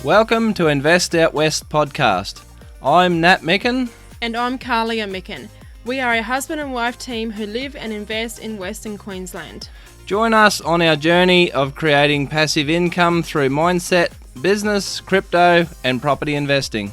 Welcome to Invest Out West podcast. I'm Nat Micken. And I'm Kahlia Micken. We are a husband and wife team who live and invest in Western Queensland. Join us on our journey of creating passive income through mindset, business, crypto, and property investing.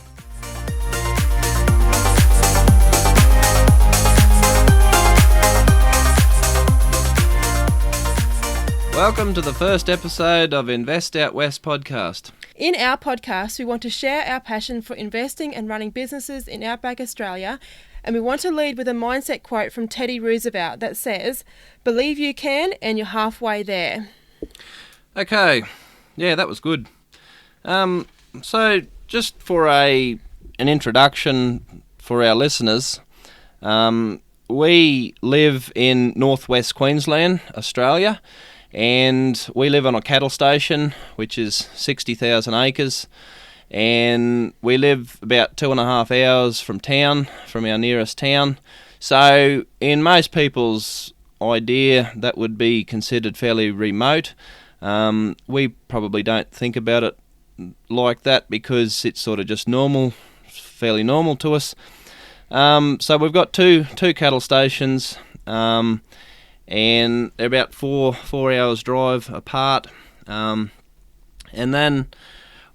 Welcome to the first episode of Invest Out West podcast. In our podcast, we want to share our passion for investing and running businesses in Outback Australia, and we want to lead with a mindset quote from Teddy Roosevelt that says, "Believe you can and you're halfway there." Okay, yeah, that was good. So just for an introduction for our listeners, we live in northwest Queensland, Australia, and we live on a cattle station, which is 60,000 acres, and we live about 2.5 hours from our nearest town. So in most people's idea, that would be considered fairly remote. We probably don't think about it like that because it's sort of just normal, fairly normal to us. So we've got two cattle stations, and they're about four hours drive apart. And then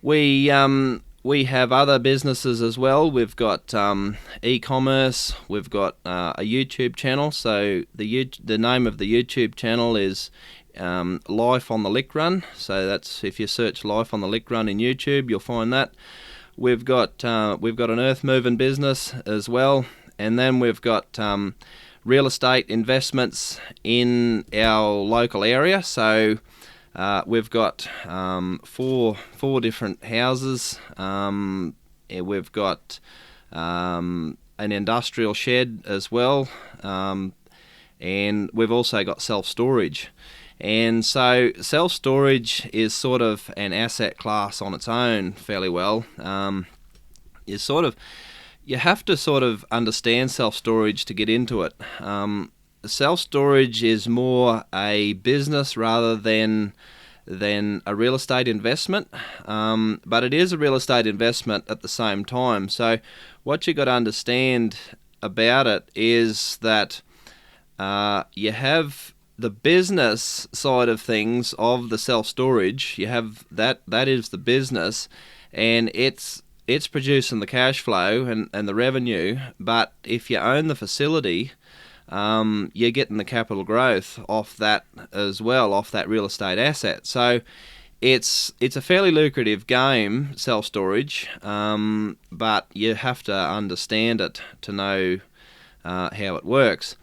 we have other businesses as well. We've got e-commerce. We've got a YouTube channel. So the name of the YouTube channel is Life on the Lick Run. So that's, if you search Life on the Lick Run in YouTube, you'll find that. We've got an earth moving business as well, and then we've got real estate investments in our local area. So we've got four different houses. We've got an industrial shed as well, and we've also got self-storage. And so self-storage is sort of an asset class on its own fairly well. You have to sort of understand self-storage to get into it. Self-storage is more a business rather than a real estate investment, but it is a real estate investment at the same time. So what you got to understand about it is that you have the business side of things of the self-storage. You have that is the business, and it's producing the cash flow and the revenue. But if you own the facility, you're getting the capital growth off that as well, off that real estate asset. So it's a fairly lucrative game, self-storage, but you have to understand it to know how it works.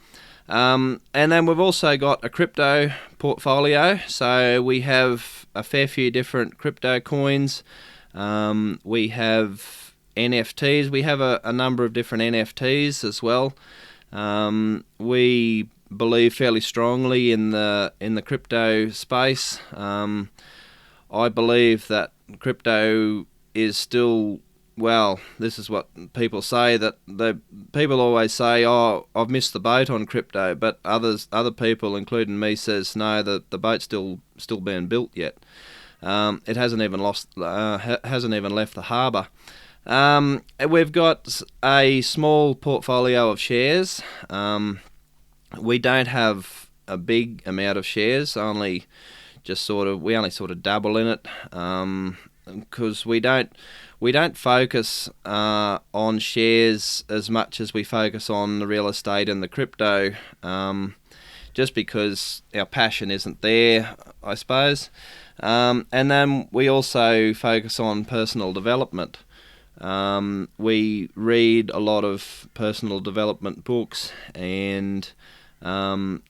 And then we've also got a crypto portfolio. So we have a fair few different crypto coins. We have NFTs. We have a number of different NFTs as well. We believe fairly strongly in the crypto space. I believe that crypto is still, well, this is what people say, that people always say, "Oh, I've missed the boat on crypto," but other people, including me, says no, the boat's still being built yet. It hasn't even left the harbour. We've got a small portfolio of shares. We don't have a big amount of shares. We only sort of dabble in it, because we don't focus on shares as much as we focus on the real estate and the crypto, just because our passion isn't there, I suppose. And then we also focus on personal development. We read a lot of personal development books, and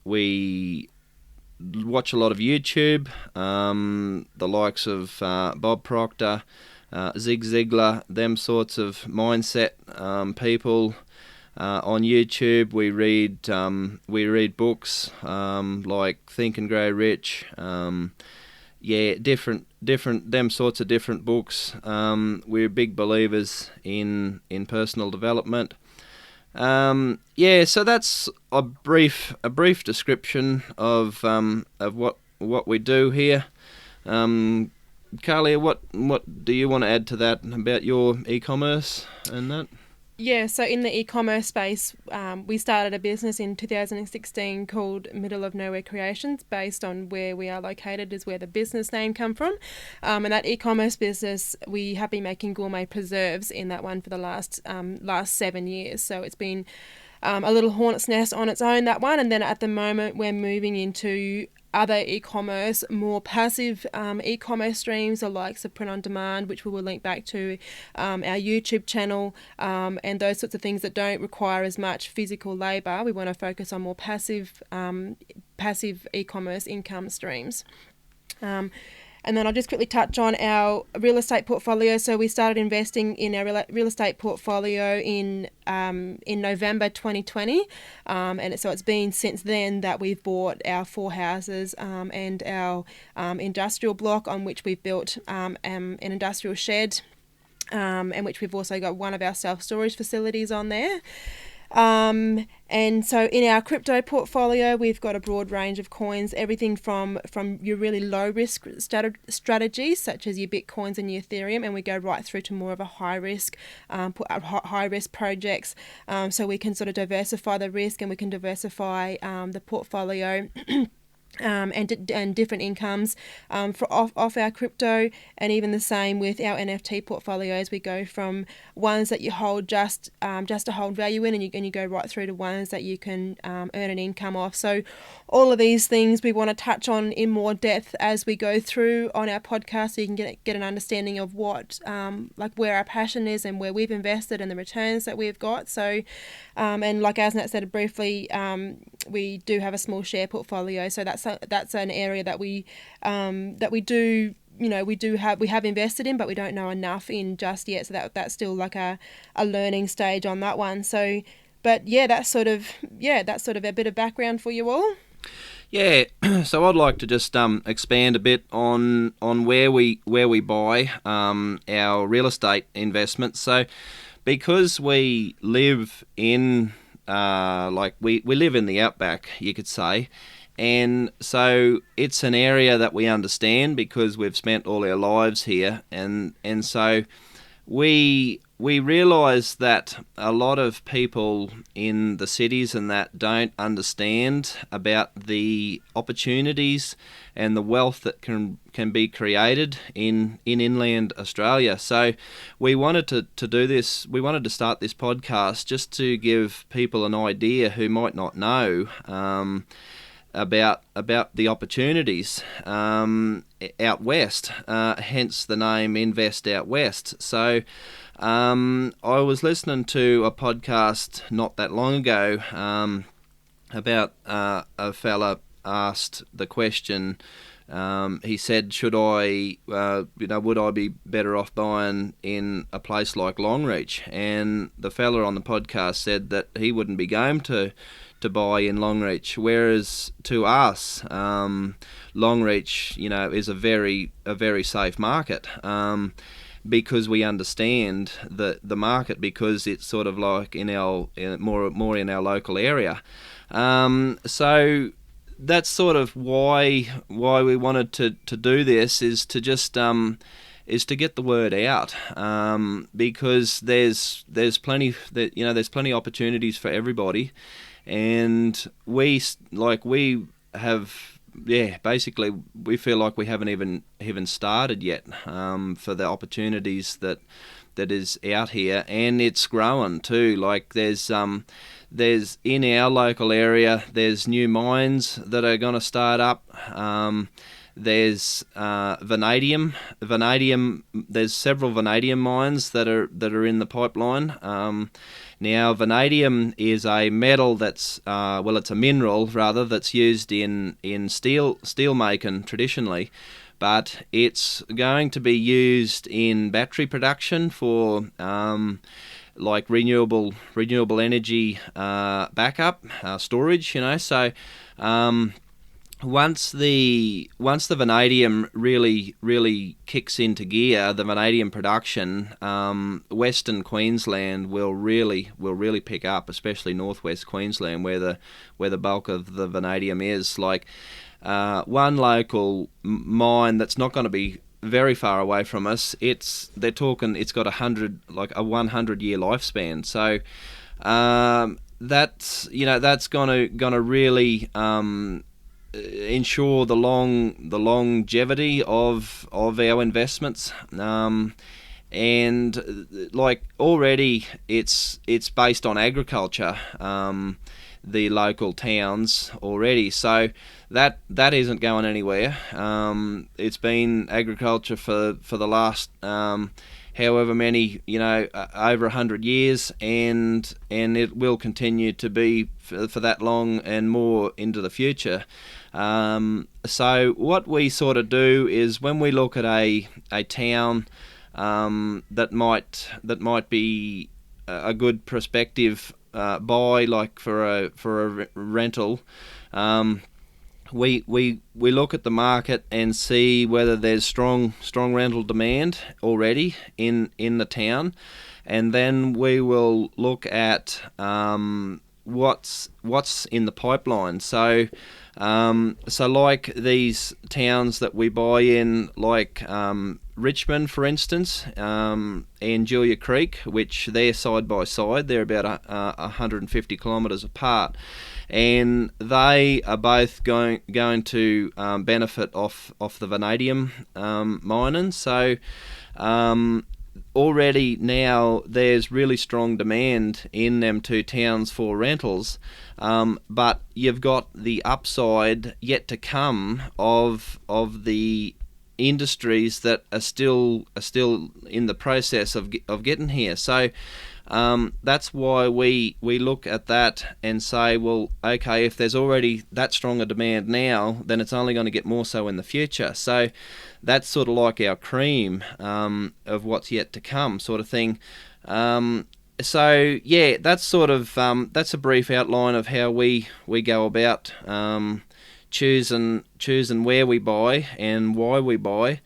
we watch a lot of YouTube, the likes of Bob Proctor, Zig Ziglar, them sorts of mindset people. On YouTube, we read books like Think and Grow Rich. Different them sorts of different books. We're big believers in personal development. So that's a brief description of what we do here. Kahlia, what do you want to add to that about your e-commerce and that? Yeah, so in the e-commerce space, we started a business in 2016 called Middle of Nowhere Creations, based on where we are located is where the business name come from. And that e-commerce business, we have been making gourmet preserves in that one for the last 7 years. So it's been a little hornet's nest on its own, that one. And then at the moment, we're moving into other e-commerce, more passive e-commerce streams, the likes of print on demand, which we will link back to, our YouTube channel, and those sorts of things that don't require as much physical labour. We want to focus on more passive e-commerce income streams. And then I'll just quickly touch on our real estate portfolio. So we started investing in our real estate portfolio in November 2020, and so it's been since then that we've bought our 4 houses and our industrial block, on which we've built an industrial shed, and which we've also got one of our self-storage facilities on there. And so in our crypto portfolio, we've got a broad range of coins, everything from your really low risk strategies, such as your Bitcoins and your Ethereum, and we go right through to more of a high risk projects. So we can sort of diversify the risk, and we can diversify the portfolio. And different incomes off our crypto, and even the same with our NFT portfolios. We go from ones that you hold just to hold value in, and you go right through to ones that you can earn an income off. So all of these things we want to touch on in more depth as we go through on our podcast, so you can get an understanding of what like where our passion is and where we've invested and the returns that we've got. So and like Asnat said briefly, we do have a small share portfolio, so that's an area that we do, we have invested in, but we don't know enough in just yet. So that's still like a learning stage on that one. So, but yeah, that's sort of a bit of background for you all. Yeah, so I'd like to just expand a bit on where we buy our real estate investments. So, because we live in we live in the outback, you could say, and so it's an area that we understand because we've spent all our lives here, and so we realise that a lot of people in the cities and that don't understand about the opportunities and the wealth that can be created in inland Australia. So we wanted to do this. We wanted to start this podcast just to give people an idea who might not know about the opportunities out west. Hence the name Invest Out West. So I was listening to a podcast not that long ago about a fella asked the question. He said, "Should I, would I be better off buying in a place like Longreach?" And the fella on the podcast said that he wouldn't be game to buy in Longreach, whereas to us, Longreach, is a very safe market. Because we understand the market, because it's sort of like more in our local area. So that's sort of why we wanted to do this, is to just is to get the word out, because there's plenty opportunities for everybody, and we have. Yeah, basically, we feel like we haven't even started yet for the opportunities that is out here, and it's growing too. Like there's in our local area, there's new mines that are going to start up. There's vanadium. There's several vanadium mines that are in the pipeline. Now, vanadium is a metal that's it's a mineral rather, that's used in steel making traditionally, but it's going to be used in battery production for like renewable energy backup storage. So. Once the vanadium really kicks into gear, the vanadium production, Western Queensland will really pick up, especially northwest Queensland, where the bulk of the vanadium is. Like one local mine that's not going to be very far away from us. They're talking it's got 100-year lifespan. So that's gonna really ensure the longevity of our investments. And like already it's based on agriculture, the local towns already, so that isn't going anywhere. It's been agriculture for the last however many, over 100 years, and it will continue to be for that long and more into the future. So what we sort of do is when we look at a town that might be a good prospective buy, like for a rental, we look at the market and see whether there's strong rental demand already in the town, and then we will look at what's in the pipeline. So like these towns that we buy in, like Richmond, for instance, and Julia Creek, which they're side by side. They're about 150 kilometres apart, and they are both going to benefit off the vanadium mining. So already now there's really strong demand in them two towns for rentals, but you've got the upside yet to come of the industries that are still in the process of getting here. So that's why we look at that and say, well, okay, if there's already that strong a demand now, then it's only going to get more so in the future. So that's sort of like our cream of what's yet to come, sort of thing. So yeah, that's sort of that's a brief outline of how we go about choosing where we buy and why we buy.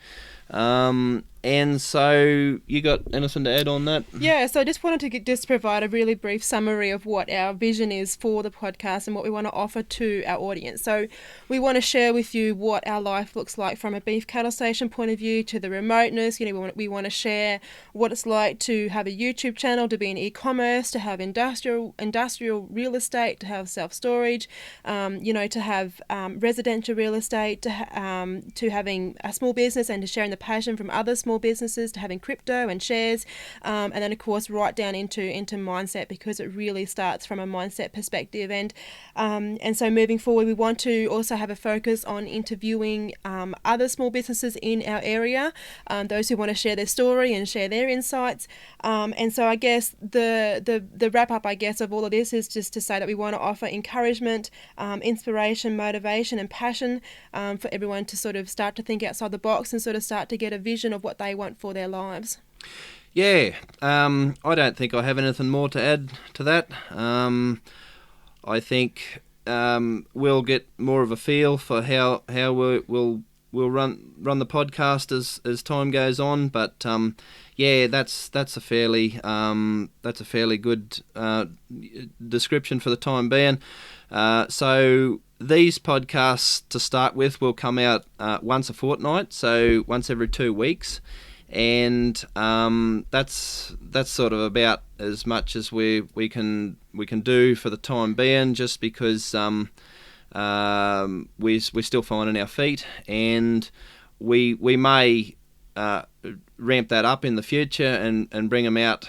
And so you got anything to add on that? Yeah, so I just wanted to just provide a really brief summary of what our vision is for the podcast and what we want to offer to our audience. So we want to share with you what our life looks like from a beef cattle station point of view to the remoteness. We want to share what it's like to have a YouTube channel, to be in e-commerce, to have industrial real estate, to have self-storage, to have residential real estate, to having a small business and to sharing the passion from other small businesses, to having crypto and shares, and then of course right down into mindset, because it really starts from a mindset perspective. And so moving forward, we want to also have a focus on interviewing other small businesses in our area, those who want to share their story and share their insights. And so I guess the wrap up, I guess, of all of this is just to say that we want to offer encouragement, inspiration, motivation and passion for everyone to sort of start to think outside the box and sort of start to get a vision of what they want for their lives. Yeah, I don't think I have anything more to add to that. I think we'll get more of a feel for how we'll run the podcast as time goes on. But yeah, that's a fairly good description for the time being. So these podcasts, to start with, will come out once a fortnight, so once every 2 weeks, and that's sort of about as much as we can do for the time being, just because we're still finding our feet, and we may ramp that up in the future and bring them out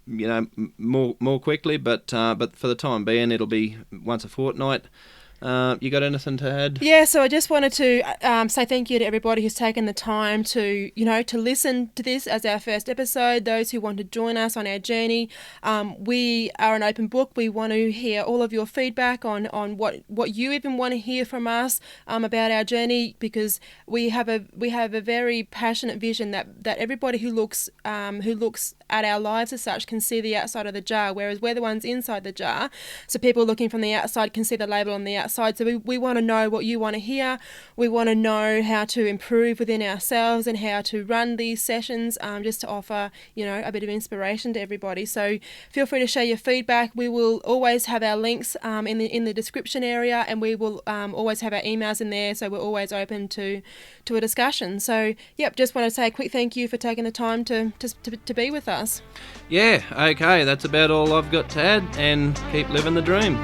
more quickly, but for the time being it'll be once a fortnight. You got anything to add? Yeah, so I just wanted to say thank you to everybody who's taken the time to listen to this as our first episode. Those who want to join us on our journey, we are an open book. We want to hear all of your feedback on what you even want to hear from us about our journey, because we have a very passionate vision that everybody who looks at our lives as such can see the outside of the jar, whereas we're the ones inside the jar. So people looking from the outside can see the label on the outside outside. So we want to know what you want to hear. We want to know how to improve within ourselves and how to run these sessions, just to offer, a bit of inspiration to everybody. So feel free to share your feedback. We will always have our links in the description area, and we will always have our emails in there. So we're always open to a discussion. So just want to say a quick thank you for taking the time to be with us. Yeah, okay, that's about all I've got to add, and keep living the dream.